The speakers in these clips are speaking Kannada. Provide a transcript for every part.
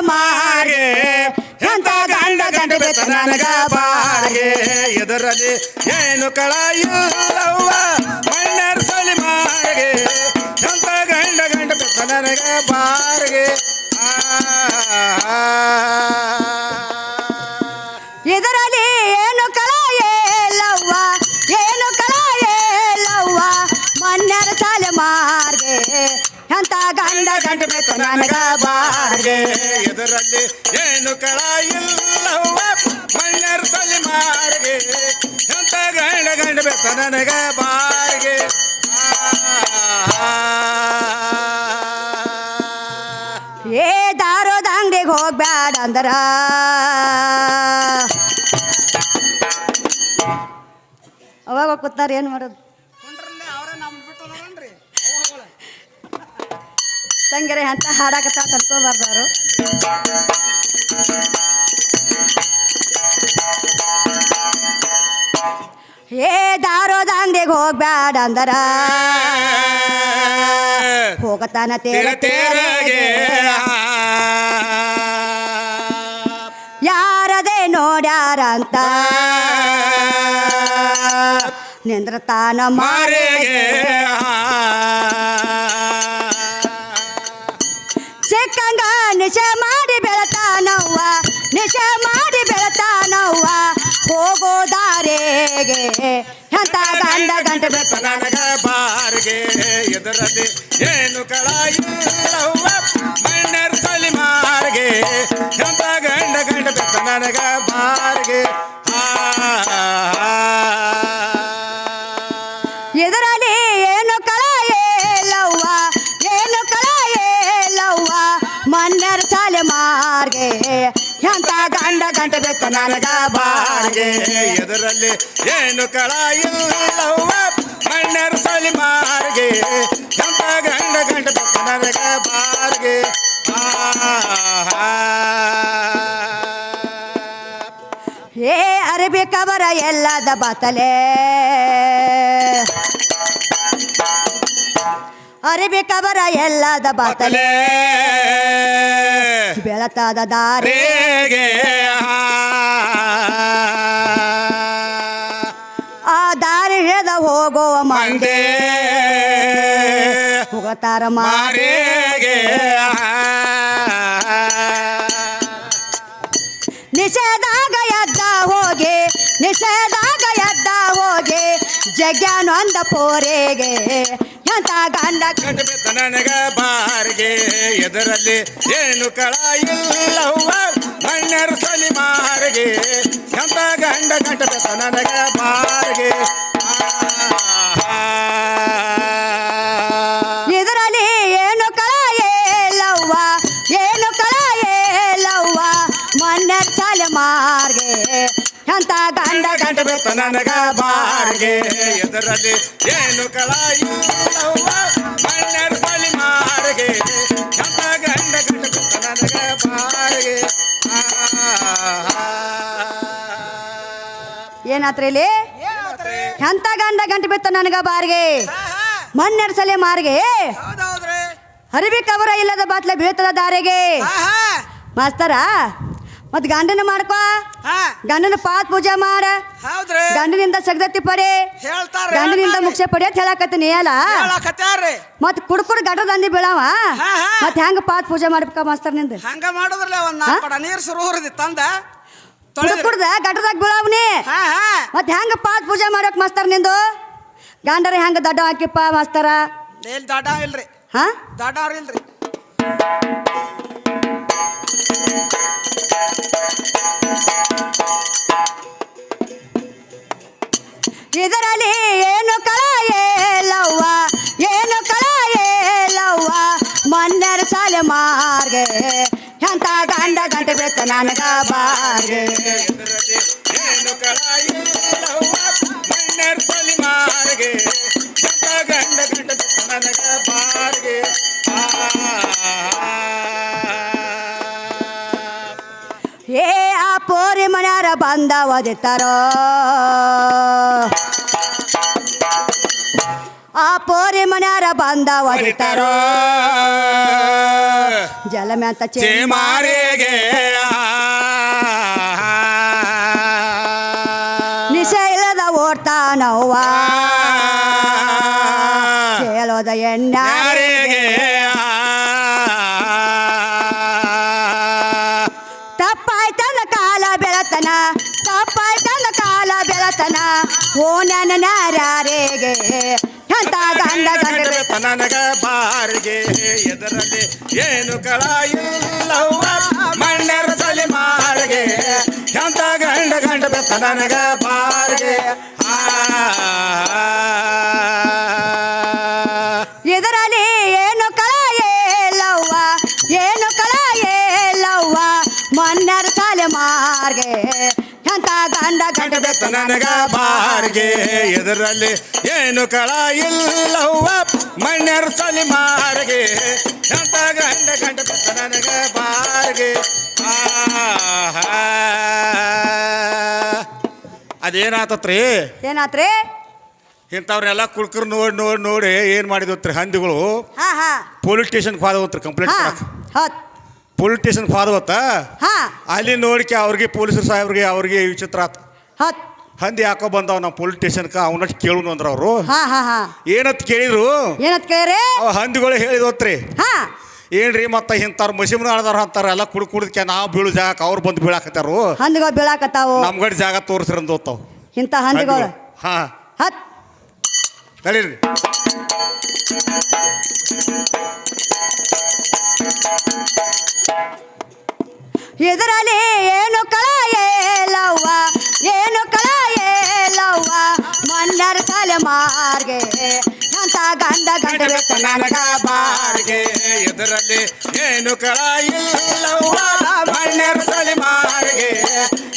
ಮಾರ್ಗೆ ಎಂತ ಗಂಡ ಗಂಡ ಬೆತ್ತ ನನಗ ಬಾರ್ಗೆ ಎದರಲ್ಲಿ ಏನು ಕಳ ಇಲ್ಲವ್ವ ಮಣ್ಣರ ಸಲಿ ಮಾರ್ಗೆ ಎಂತ ಗಂಡ ಗಂಡ ಬೆತ್ತ ನನಗ ಬಾರ್ಗೆ ಇದರಲ್ಲಿ ಏನು ಕಳ ಏಲವ್ವ ಏನು ಕಳ ಏಲವ್ವ ಮಣ್ಣರ ಸಲಿ ಮಾರ್ಗೆ ಎಂತ ಗಂಡ ಗಂಡ ಬೆತ್ತ ನನಗ ಬಾರ್ಗೆ ಎದರಲ್ಲಿ ಏನು ಕಳ ಇಲ್ಲವ್ವ ಮಣ್ಣರ ಸಲಿ ಮಾರ್ಗೆ ಎಂತ ಗಂಡ ಗಂಡ ಬೆತ್ತ ನನಗ ಬಾರ್ಗೆ ಏ ದಾರೋದ ಅಂಗಡಿಗೆ ಹೋಗ್ಬ್ಯಾಡ ಅಂದ್ರ ಅವಾಗ ಕೂತಾರ ಏನು ಮಾಡೋದು ತಂಗಿರೆ ಅಂತ ಹಾಡಾಕತ್ತ ತನ್ಕೋಬಾರ್ದವರು ಏ ದಾರೋದ ಅಂಗಡಿಗೆ ಹೋಗ್ಬ್ಯಾಡ ಅಂದರ ಹೋಗತಾನ ತೇರಗೆ ಯಾರದೇ ನೋಡ್ಯಾರಂತ ನಿಂದ್ರತಾನ ಮಾರಿಗೆ ಸಿಕ್ಕಂಗ ನಿಶ ಮಾಡಿ ಬೆಳತಾನವ್ವ ನಿಶ ಮಾಡಿ ಬೆಳತಾನವ್ವ ಹೋಗೋ ದಾರೆಗೆ ಎಂತ ಗಂಡ ಗಂಟ ಬೆತ್ತ ನನಗ ಬಾರ್ಗೆ ಎದರಲ್ಲಿ ಏನು ಕಳ ಇಲ್ಲವ್ವ ಮಣ್ಣರ ಸಲಿ ಮಾರ್ಗೆ ಎಂತ ಗಂಡ ಗಂಡ ಬೆತ್ತ ನನಗ ಬಾರ್ಗೆ ಇದರಲ್ಲಿ ಏನು ಕಳ ಏಲವ್ವ ಏನು ಕಳ ಏಲವ್ವ ಮಣ್ಣರ ಸಲಿ ಮಾರ್ಗೆ ಎಂತ ಗಂಡ ಗಂಟ ಬೆತ್ತ ನನಗ ಬಾರ್ಗೆ ಎದರಲ್ಲಿ ಏನು ಕಳ ಇಲ್ಲವ್ವ ಮಣ್ಣರ ಸಲಿ ಮಾರ್ಗೆ ಎಂತ ಗಂಡ ಗಂಡ ಬೆತ್ತ ನನಗ ಬಾರ್ಗೆ ಏ ಅರಬಿ ಕಬರ ಎಲ್ಲದ ಬಾತಲೆ ಅರಬಿ ಕಬರ ಎಲ್ಲದ ಬಾತಲೆ ಬೆಳತಾದ ದಾರಿ ಆ ದಾರಿ ಹಿಡಿದ ಹೋಗುವ ಮಂದಿ ಹೋಗತಾರ ಮಾರಿಗೆ ನಿಷೇಧಾಗ ಎದ್ದ ಹೋಗಿ ನಿಷೇಧಾಗ ಎದ್ದ ಹೋಗಿ ಜಗ್ಯಾನೊಂದ ಪೋರೆಗೆ ಎಂತ ಗಂಡ ಗಂಡ ಬೆತ್ತ ನನಗ ಬಾರ್ಗೆ ಎದರಲ್ಲಿ ಏನು ಕಳ ಇಲ್ಲವ್ವ ಮಣ್ಣರ ಸಲಿ ಮಾರ್ಗೆ ಎಂತ ಗಂಡ ಗಂಡ ಬೆತ್ತ ನನಗ ಬಾರ್ಗೆ ಇದರಲ್ಲಿ ಏನು ಕಳ ಏಲವ್ವ ಏನು ಕಳ ಏಲವ್ವ ಮಣ್ಣರ ಸಲಿ ಮಾರ್ಗೆ ಎಂತ ಗಂಡ ಗಂಡ ಬೆತ್ತ ನನಗ ಬಾರ್ಗೆ ಎದರಲ್ಲಿ ಏನು ಕಳ ಇಲ್ಲವ್ವ ಮಣ್ಣರ ಸಲಿ ಮಾರ್ಗೆ ಎಂತ ಗಂಡ ಗಂಡ ಬೆತ್ತ ನನಗ ಬಾರ್ಗೆ ಏನಾತ್ರಿ ಇಲ್ಲಿ ಎಂತ ಗಂಡ ಗಂಟೆ ಬಿತ್ತ ನನಗ ಬಾರ್ಗೆ ಮಣ್ಣೆರ ಸಲೆ ಮಾರ್ಗೆ ಅರಿವಿ ಕವರ ಇಲ್ಲದ ಬಾತ್ಲೆ ಬೀಳ್ತದ ದಾರೆಗೆ ಮಾಸ್ತರ ಮತ್ ಗಂಡನ ಮಾಡ್ಕೋ ಗಂಡನ ಪಾತ್ ಪೂಜೆ ಮಾಡ ಗಂಡನಿಂದ ಸಗದತ್ತಿ ಪಡೆ ಗಂಡನಿಂದ ಮುಕ್ಷ ಪಡೆ ಅಂತ ಹೇಳಕತ್ತೀನಿ ಅಲ್ಲ ಮತ್ ಕುಡ್ಕುಡ್ ಗಂಡ ದಂದಿ ಬೀಳವ ಮತ್ ಹೆಂಗ ಪಾತ್ ಪೂಜೆ ಮಾಡ್ಬೇಕ ಮಾಸ್ತರ್ ನಿಂದ ಹಂಗ ಮಾಡೋದ್ರಲ್ಲ ನೀರ್ ಸುರುದಿ ತಂದ ಕುಡ್ದ ಗಟ್ಟದಾಗ ಬೀಳವ್ನಿ ಮತ್ ಹೆಂಗ ಪಾತ್ ಪೂಜೆ ಮಾಡಕ್ ಮಾಸ್ತರ್ ನಿಂದು ಗಂಡರ ಹೆಂಗ ದಡ್ಡ ಹಾಕಿಪ್ಪ ಮಾಸ್ತರ ಎಲ್ಲಿ ದಡ ಇಲ್ರಿ ದಡ್ಡವ್ರ ಇಲ್ರಿ ಇದರಲ್ಲಿ ಏನು ಕಳ ಏಲವ್ವ ಏನು ಕಳ ಏಲವ್ವ ಮಣ್ಣರ ಸಲೆ ಮಾರ್ಗೆ ಎಂತ ಗಂಡ ಗಂಟೆ ಬೆತ್ತ ನನಗ ಬಾರ್ಗೆ ಏನು ಕಳ ಇಲ್ಲವ್ವ ಮಣ್ಣರ ಸಲಿ ಮಾರ್ಗೆ ಎಂತ ಗಂಡ ಗಂಡ ಬೆತ್ತ ನನಗ ಬಾರ್ಗೆ ಏ ಆ ಪೋರಿ ಮನ್ಯಾರ ಬಂದ ಒದಿತಾರೋ ಆ ಪೋರಿ ಮನ್ಯಾರ ಬಂದ ಒದಿತಾರೋ ಜಲಮ್ಯಾಂತ ಚೇಮಾರಿಗೆ ನಿಶೆ ಇಲ್ಲದ ಓಡ್ತಾನವ್ವ ಕೇಳೋದ ಎಣ್ಣಾರಿಗೆ ತಪ್ಪಾಯ್ತನ ಕಾಲ ಬೆಳತನ ತಪ್ಪಾಯ್ತನ ಕಾಲ ಬೆಳತನ ಓ ನನ್ನ ನಾರ್ಯಾರಿಗೆ ಎಂತ ಗಂಡ ಗಂಡ ನನಗ ಬಾರಿಗೆ ಎದರಲ್ಲಿ ಏನು ಕಳ ಇಲ್ಲವ್ವ ಮಣ್ಣರ ಸಲಿ ಮಾರಿಗೆ ಎಂತ ಗಂಡ ಗಂಡ ಬೆತ್ತ ನನಗ ಬಾರಿಗೆ ಇದರಲ್ಲಿ ಏನು ಕಳ ಏಲವ್ವ ಏನು ಕಳ ಏಲವ್ವ ಮನ್ನರ ಸಾಲೆ ಮಾರ್ಗೆ ಎಂತ ಗಂಡ ಗಂಡ ಬೆತ್ತ ನನಗ ಬಾರಿಗೆ ಎದರಲ್ಲಿ ಏನು ಕಳ ಇಲ್ಲವ್ವ ಮಣ್ಣರ ಸಲಿ ಮಾರಿಗೆ ಎಂತ ಗಂಡ ಗಂಡ ಬೆತ್ತ ನನಗ ಬಾರಿಗೆ ಅದೇನಾತತ್ರಿ ಏನಾತ್ರಿ ಇಂಥವ್ರೆಲ್ಲ ಕುಳ್ಕರ್ ನೋಡಿ ನೋಡಿ ನೋಡಿ ಏನು ಮಾಡಿದ್ರಿ ಹಂದಿಗಳು ಹಾ ಹಾ ಪೊಲೀಸ್ ಸ್ಟೇಷನ್ಗೆ ಹೋದವತ್ರಿ ಕಂಪ್ಲೇಂಟ್ ಹಾ ಕೊಡಕ್ಕೆ ಹೌದ್ ಪೊಲೀಸ್ ಸ್ಟೇಷನ್ಗೆ ಹೋದವತ್ತ ಹಾ ಅಲ್ಲಿ ನೋಡಿಕೆ ಅವ್ರಿಗೆ ಪೊಲೀಸರು ಸಾಹೇಬ್ರಿಗೆ ವಿಚಿತ್ರ ಆತು ಹೌದ್ ಹಂದಿ ಯಾಕೋ ಬಂದವ ನಾವು ಪೊಲೀಸ್ ಸ್ಟೇಷನ್ಗೆ ಅವನಷ್ಟು ಕೇಳುನು ಅಂದ್ರ ಅವರು ಹಾ ಹಾ ಹಾ ಏನತ್ ಕೇಳಿದ್ರು ಏನತ್ ಕೇಳ್ರಿ ಅವ ಹಂದಿಗಳು ಹೇಳಿದೋತ್ರಿ ಹಾ ಏನ್ರಿ ಮತ್ತೆ ಇಂಥವ್ರು ಮಸೀಮ್ನ ಆಳ್ದಾರ ಅಂತಾರ ಎಲ್ಲ ಕುಡ್ಕೆ ನಾವು ಬೀಳು ಜಾಗಕ್ಕೆ ಅವ್ರು ಬಂದು ಬೀಳಾಕತ್ತಾರು ಹಂದಿಗಳು ಬೀಳಾಕತ್ತಾವು ನಮ್ಗಡೆ ಜಾಗ ತೋರಿಸ್ರಂದು ಹೋಗ್ತಾವ ಇಂಥ ಹಂದಿಗಳು ಹಾ ಹತ್ ನಡೀರಿ ಇದರಲ್ಲಿ ಏನು ಕಳ ಏಲವ್ವ ಏನು ಕಳ ಏಲವ್ವ ಮನ್ನರ ಸಾಲೆ ಮಾರ್ಗೆ ಅಂತ ಗಂಡ ಗಂಡ ಬೆತ್ತ ನನಗ ಬಾರಿಗೆ ಎದರಲ್ಲಿ ಏನು ಕಳ ಇಲ್ಲವ್ವ ಮಣ್ಣರ ಸಲಿ ಮಾರಿಗೆ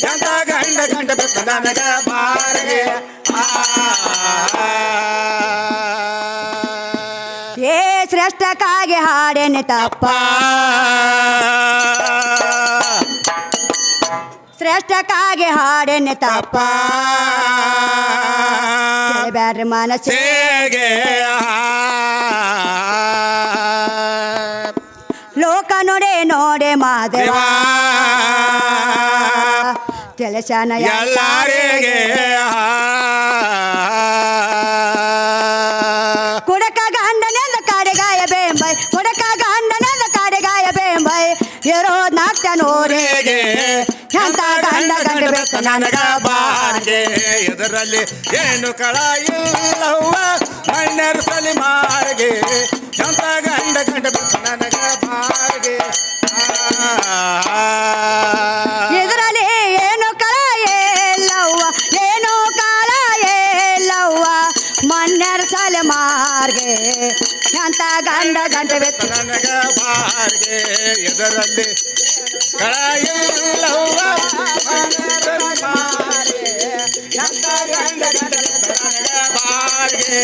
ಎಂತ ಗಂಡ ಗಂಡ ಬೆತ್ತ ನನಗ ಬಾರಿಗೆ ಏ ಶ್ರೇಷ್ಠಕ್ಕಾಗಿ ಹಾಡೇನೆ ತಪ್ಪ ಶ್ರೇಷ್ಠಕ್ಕಾಗಿ ಹಾಡೇನೆ ತಪ್ಪ ಬ್ಯಾಡ್ರಿ ಮನಸ್ಸೇ ಹೇಗೆ ಲೋಕ ನೋಡೆ ನೋಡೆ ಮಾದೇವ ತಿಳಿಸನ ಎಲ್ಲರಿಗೆ ಕುಡಕ ಗಂಡನೆಂದ ಕಾಡೆಗಾಯ ಬೇಂಬೈ ಕುಡಕ ಗಂಡನೆಂದ ಕಾಡೆಗಾಯ ಬೇಂಬೈ ಇರೋ ನಾಟ್ಯ ನೋರಿಗೆ ಎಂತ ಗಂಡ ಗಂಡ ಬೆತ್ತ ನನಗ ಬಾರಿಗೆ ಎದರಲ್ಲಿ ಏನು ಕಳ ಇಲ್ಲವ್ವ ಮಣ್ಣರ ಸಲಿ ಮಾರಿಗೆ ಎಂತ ಗಂಡ ಗಂಡ ಬೆತ್ತ ನನಗ ಬಾರಿಗೆ ಇದರಲ್ಲಿ ಏನು ಕಳ ಏಲವ್ವ ಏನು ಕಾಲ ಏಲವ್ವ ಮನ್ನರ ಸಾಲೆ ಮಾರ್ಗೆ ಎಂತ ಗಂಡ ಗಂಡ ಬೆತ್ತ ನನಗ ಬಾರಿಗೆ ಎದರಲ್ಲಿ ಕಳ ಇಲ್ಲವ್ವ ಮಣ್ಣರ ಸಲಿ ಮಾರಿಗೆ ಎಂತ ಗಂಡ ಗಂಡ ಬೆತ್ತ ನನಗ ಬಾರಿಗೆ